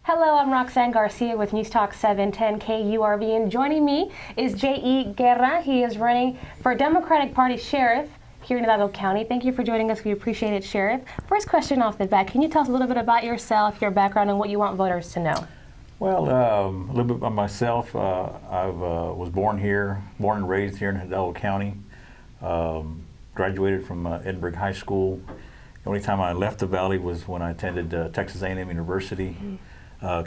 Hello, I'm Roxanne Garcia with News Talk 710 KURV, and joining me is J.E. Guerra. He is running for Democratic Party Sheriff here in Hidalgo County. Thank you for joining us. We appreciate it, Sheriff. First question off the bat, can you tell us a little bit about yourself, your background, and what you want voters to know? Well, a little bit about myself. I was born and raised here in Hidalgo County. Graduated from Edinburgh High School. The only time I left the Valley was when I attended Texas A&M University.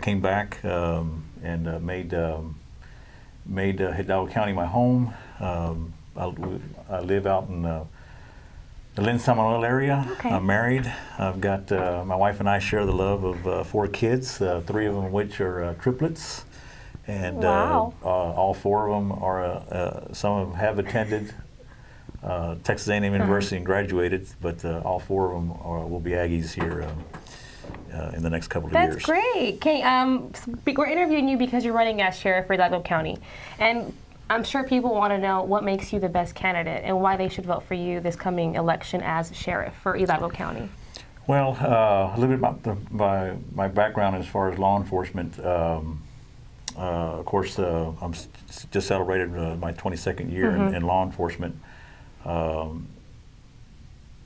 Came back and made Hidalgo County my home. I live out in the Lynn-San Manuel area. Okay. I'm married. I've got my wife and I share the love of 4 kids, 3 of them which are triplets, and wow. all 4 of them are some of them have attended Texas A&M University and graduated, but all 4 of them will be Aggies here in the next couple of years. That's great. Okay, we're interviewing you because you're running as sheriff for Hidalgo County, and I'm sure people want to know what makes you the best candidate and why they should vote for you this coming election as sheriff for Hidalgo County. Well, a little bit about my background as far as law enforcement. Of course, I'm just celebrated my 22nd year in law enforcement.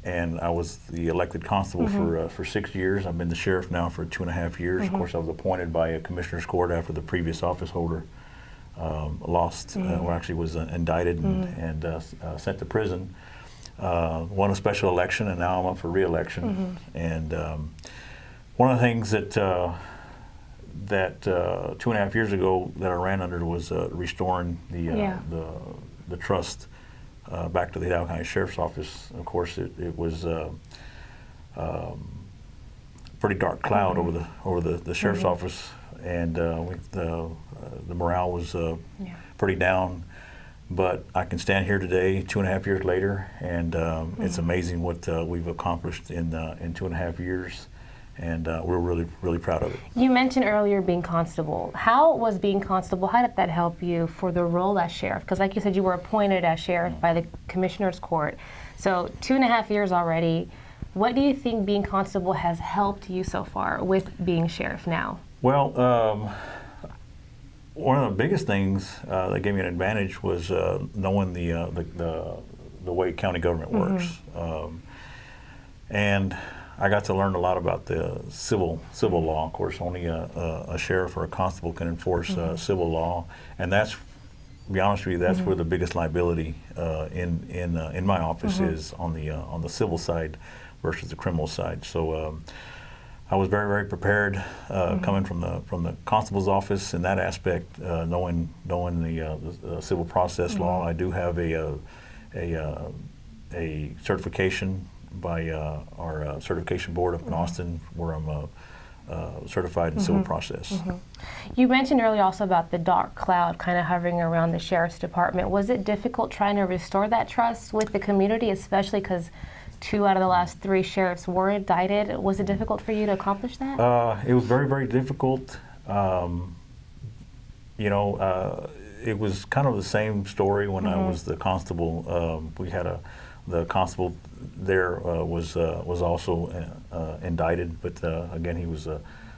And I was the elected constable for 6 years. I've been the sheriff now for 2.5 years. Of course, I was appointed by a commissioner's court after the previous office holder lost, or actually was indicted and sent to prison. Won a special election, and now I'm up for re-election. And one of the things that 2.5 years ago that I ran under was restoring the trust back to the Hidalgo County Sheriff's Office. Of course, it was pretty dark cloud over the Sheriff's Office, and the morale was pretty down. But I can stand here today, 2.5 years later, and it's amazing what we've accomplished in 2.5 years. And we're really proud of it. You mentioned earlier being constable. How was being constable, how did that help you for the role as sheriff? Because like you said, you were appointed as sheriff by the commissioner's court. So 2.5 years already. What do you think being constable has helped you so far with being sheriff now? Well, one of the biggest things that gave me an advantage was knowing the way county government works. And I got to learn a lot about the civil law. Of course, only a sheriff or a constable can enforce civil law, and that's, to be honest with you, that's where the biggest liability in my office is on the civil side versus the criminal side. So I was very prepared coming from the constable's office in that aspect, knowing the civil process law. I do have a certification by our certification board up in Austin, where I'm certified in civil process. You mentioned earlier also about the dark cloud kind of hovering around the sheriff's department. Was it difficult trying to restore that trust with the community, especially because 2 out of the last 3 sheriffs were indicted? Was it difficult for you to accomplish that? It was very difficult. You know, it was kind of the same story when I was the constable. We had the constable there was also indicted, but again he was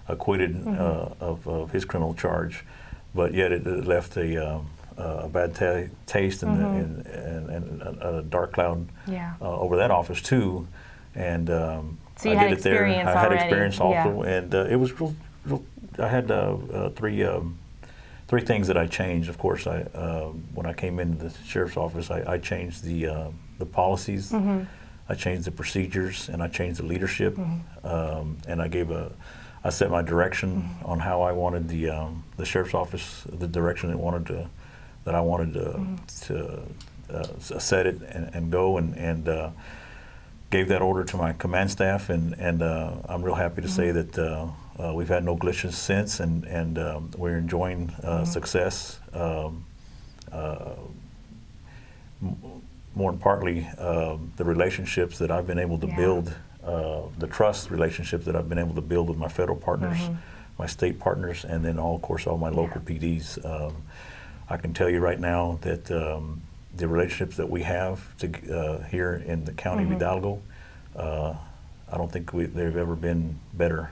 acquitted of his criminal charge. But yet it left a bad taste and a dark cloud over that office too. And so you had experience already. I had experience also, and it was real. I had 3 things that I changed. Of course, when I came into the sheriff's office, I changed the policies, I changed the procedures, and I changed the leadership, and I set my direction on how I wanted the sheriff's office, the direction that I wanted to set it and go, and gave that order to my command staff, and I'm real happy to say that we've had no glitches since, and we're enjoying success. More importantly, the relationships that I've been able to build, the trust relationships that I've been able to build with my federal partners, my state partners, and then of course all my local PDs. I can tell you right now that the relationships that we have here in the county of Hidalgo, I don't think they've ever been better.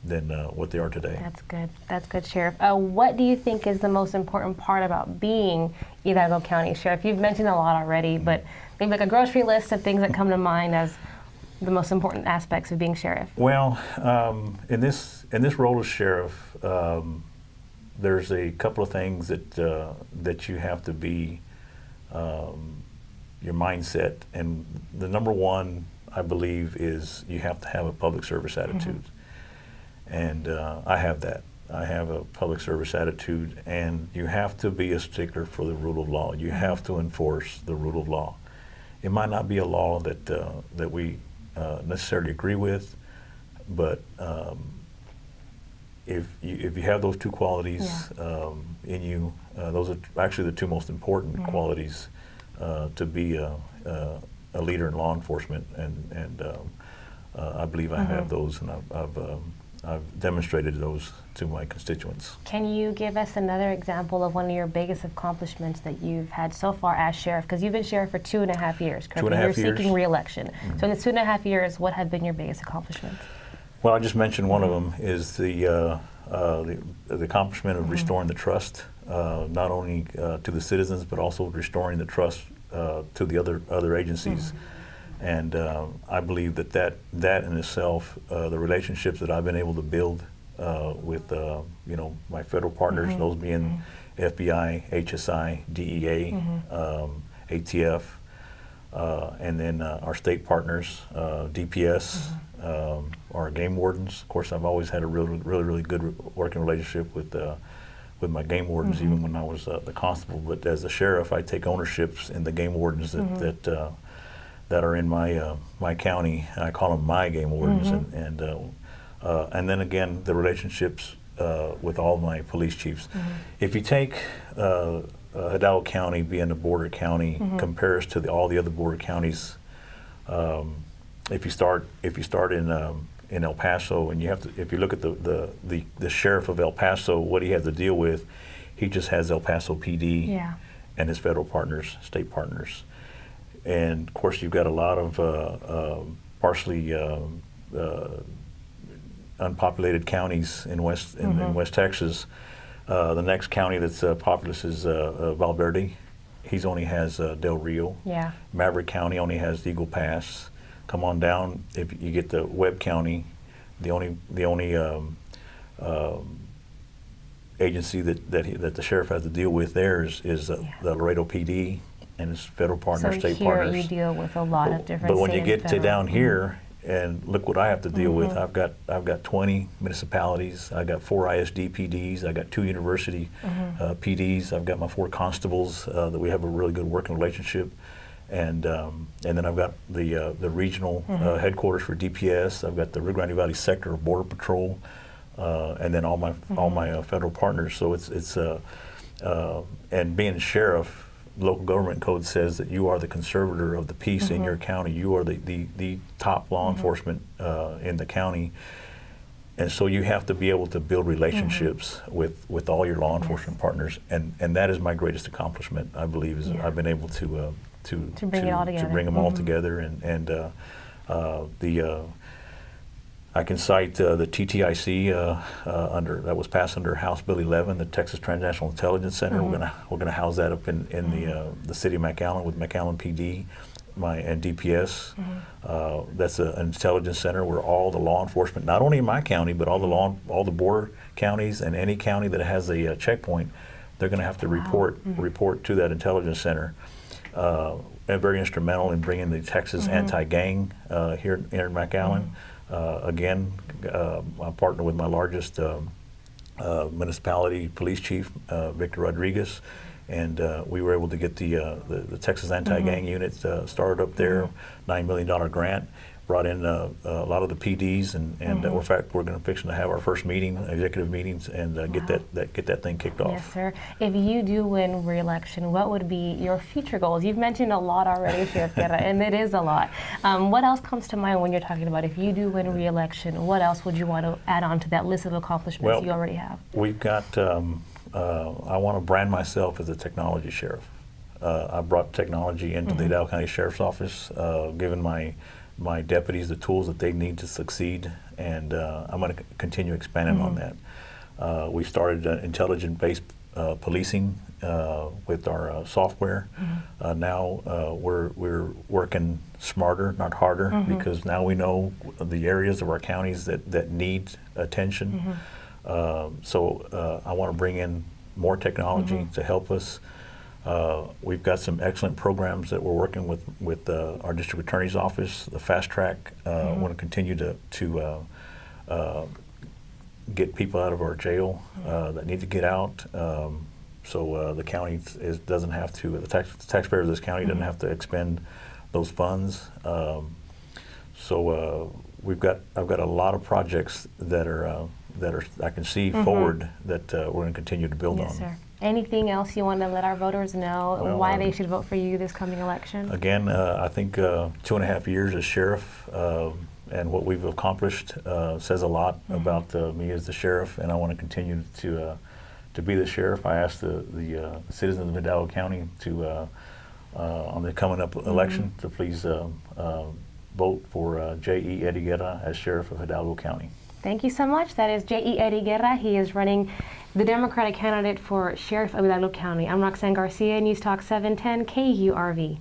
what they are today. That's good. That's good, Sheriff. What do you think is the most important part about being Hidalgo County Sheriff? You've mentioned a lot already, but maybe like a grocery list of things that come to mind as the most important aspects of being sheriff. Well, in this role as sheriff, there's a couple of things that you have to be your mindset, and the number one, I believe, is you have to have a public service attitude. And I have that. I have a public service attitude, and you have to be a stickler for the rule of law. You have to enforce the rule of law. It might not be a law that we necessarily agree with, but if you have those two qualities in you, those are actually the two most important qualities to be a leader in law enforcement, and I believe I have those, and I've demonstrated those to my constituents. Can you give us another example of one of your biggest accomplishments that you've had so far as sheriff? Because you've been sheriff for 2.5 years, correct? 2.5 years. You're seeking re-election. So in the 2.5 years, what have been your biggest accomplishments? Well, I just mentioned one of them is the accomplishment of restoring the trust, not only to the citizens, but also restoring the trust to the other agencies. And I believe that in itself, the relationships that I've been able to build with my federal partners, those being FBI, HSI, DEA, ATF, and then our state partners, DPS, our game wardens. Of course, I've always had a really good working relationship with my game wardens, even when I was the constable. But as a sheriff, I take ownerships in the game wardens that are in my county. I call them my game wardens, and then again the relationships with all my police chiefs. If you take Hidalgo County being a border county, compares to all the other border counties. If you start in El Paso, and if you look at the sheriff of El Paso, what he has to deal with, he just has El Paso PD and his federal partners, state partners. And of course, you've got a lot of partially unpopulated counties in West Texas. The next county that's populous is Valverde. He only has Del Rio. Maverick County only has Eagle Pass. Come on down. If you get to Webb County, the only agency that the sheriff has to deal with there is the Laredo PD and his federal partners, state partners. So here you deal with a lot of different. But when you get to down here, and look what I have to deal with. I've got 20 municipalities. I got 4 ISD PDs. I got 2 university PDs. I've got my 4 constables that we have a really good working relationship, and then I've got the regional headquarters for DPS. I've got the Rio Grande Valley sector of Border Patrol, and then all my federal partners. So it's and being sheriff. Local government code says that you are the conservator of the peace in your county. You are the top law enforcement in the county, and so you have to be able to build relationships with all your law enforcement partners, and that is my greatest accomplishment. I believe is I've been able to bring them all together, and I can cite the TTIC that was passed under House Bill 11, the Texas Transnational Intelligence Center. We're gonna house that up in the city of McAllen with McAllen PD, and DPS. That's an intelligence center where all the law enforcement, not only in my county, but all the border counties and any county that has a checkpoint, they're gonna have to report to that intelligence center. And very instrumental in bringing the Texas anti-gang here in McAllen. Again, I partner with my largest municipality police chief, Victor Rodriguez, and we were able to get the Texas anti-gang unit started up there, $9 million grant, brought in a lot of the PDs, and in fact, we're going to fix to have our first executive meetings, and get that thing kicked off. Yes, sir. If you do win re-election, what would be your future goals? You've mentioned a lot already, Sheriff Guerra, and it is a lot. What else comes to mind when you're talking about if you do win re-election? What else would you want to add on to that list of accomplishments you already have? We've got. I want to brand myself as a technology sheriff. I brought technology into the Hidalgo County Sheriff's Office, given my my deputies the tools that they need to succeed, and I'm going to continue expanding on that. We started intelligent-based policing with our software. Now we're working smarter, not harder, because now we know the areas of our counties that need attention. So I want to bring in more technology to help us. We've got some excellent programs that we're working with our district attorney's office, the fast track. I want to continue to get people out of our jail that need to get out. So the county doesn't have to, the taxpayer of this county doesn't have to expend those funds. So I've got a lot of projects that are I can see forward that we're going to continue to build on. Yes, sir. Anything else you want to let our voters know why they should vote for you this coming election? Again, I think 2.5 years as sheriff and what we've accomplished says a lot about me as the sheriff, and I want to continue to be the sheriff. I asked the citizens of Hidalgo County to, on the coming up election, to please vote for J.E. Eddie Guerra as sheriff of Hidalgo County. Thank you so much. That is J.E. Eddie Guerra. He is running the Democratic candidate for Sheriff of Hidalgo County. I'm Roxanne Garcia, News Talk 710 KURV.